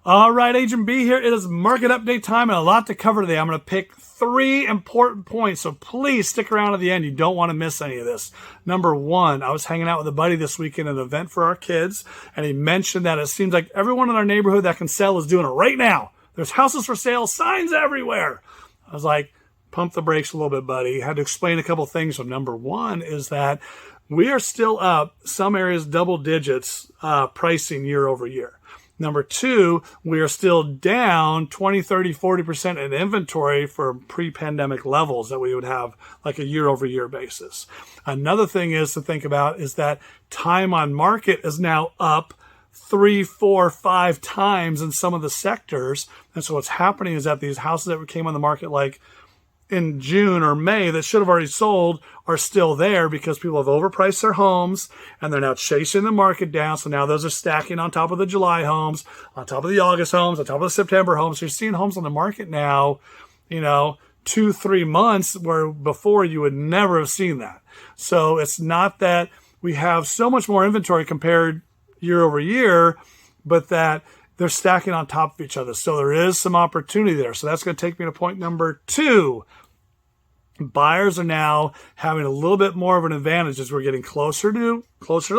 All right, Agent B here. It is market update time and a lot to cover today. I'm going to pick 3 important points, so please stick around to the end. You don't want to miss any of this. Number 1, I was hanging out with a buddy this weekend at an event for our kids, and he mentioned that it seems like everyone in our neighborhood that can sell is doing it right now. There's houses for sale, signs everywhere. I was like, pump the brakes a little bit, buddy. I had to explain a couple things. So number 1 is that we are still up, some areas double digits pricing year over year. Number 2, we are still down 20, 30, 40% in inventory for pre-pandemic levels that we would have like a year-over-year basis. Another thing is to think about is that time on market is now up 3, 4, 5 times in some of the sectors. And so what's happening is that these houses that came on the market like in June or May that should have already sold are still there because people have overpriced their homes and they're now chasing the market down. So now those are stacking on top of the July homes, on top of the August homes, on top of the September homes. So you're seeing homes on the market now, 2-3 months where before you would never have seen that. So it's not that we have so much more inventory compared year over year, but that they're stacking on top of each other. So there is some opportunity there. So that's going to take me to point number 2. Buyers are now having a little bit more of an advantage as we're getting closer to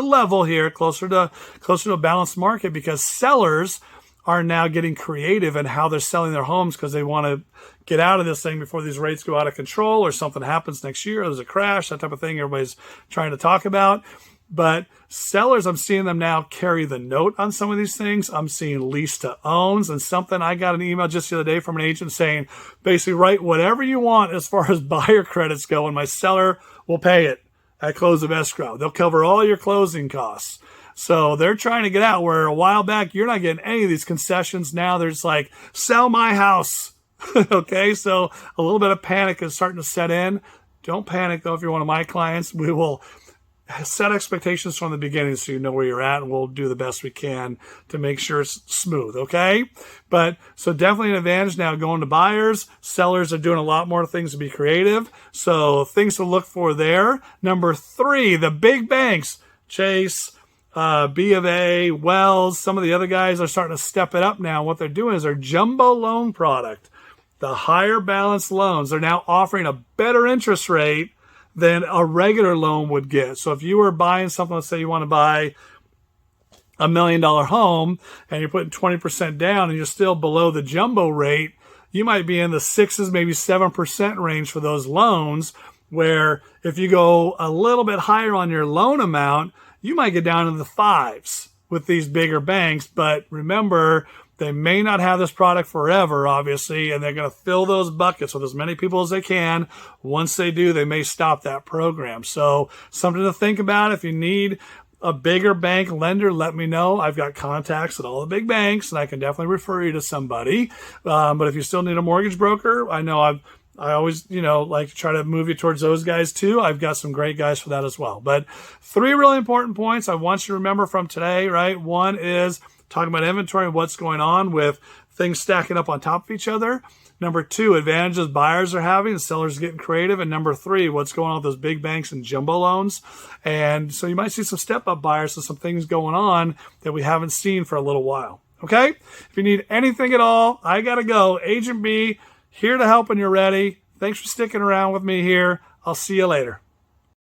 level here, closer to a balanced market, because sellers are now getting creative in how they're selling their homes because they want to get out of this thing before these rates go out of control or something happens next year. Or there's a crash, that type of thing everybody's trying to talk about. But sellers, I'm seeing them now carry the note on some of these things. I'm seeing lease to owns, and something I got an email just the other day from an agent saying, basically write whatever you want as far as buyer credits go, and my seller will pay it at close of escrow. They'll cover all your closing costs. So they're trying to get out where a while back, you're not getting any of these concessions. Now they're just like, sell my house. Okay. So a little bit of panic is starting to set in. Don't panic though. If you're one of my clients, we will set expectations from the beginning so you know where you're at, and we'll do the best we can to make sure it's smooth, okay? But so definitely an advantage now going to buyers. Sellers are doing a lot more things to be creative, so things to look for there. Number 3, the big banks, Chase, B of A, Wells, some of the other guys are starting to step it up now. What they're doing is their jumbo loan product, the higher balance loans, they're now offering a better interest rate than a regular loan would get. So if you were buying something, let's say you want to buy $1 million home and you're putting 20% down and you're still below the jumbo rate, you might be in the 6s, maybe 7% range for those loans, where if you go a little bit higher on your loan amount, you might get down in the 5s with these bigger banks. But remember, they may not have this product forever, obviously, and they're going to fill those buckets with as many people as they can. Once they do, they may stop that program. So something to think about. If you need a bigger bank lender, let me know. I've got contacts at all the big banks, and I can definitely refer you to somebody. But if you still need a mortgage broker, I know I always, like to try to move you towards those guys too. I've got some great guys for that as well. But 3 really important points I want you to remember from today, right? 1 is talking about inventory and what's going on with things stacking up on top of each other. Number 2, advantages buyers are having, sellers getting creative. And number 3, what's going on with those big banks and jumbo loans. And so you might see some step-up buyers and some things going on that we haven't seen for a little while. Okay? If you need anything at all, I got to go. Agent B, here to help when you're ready. Thanks for sticking around with me here. I'll see you later.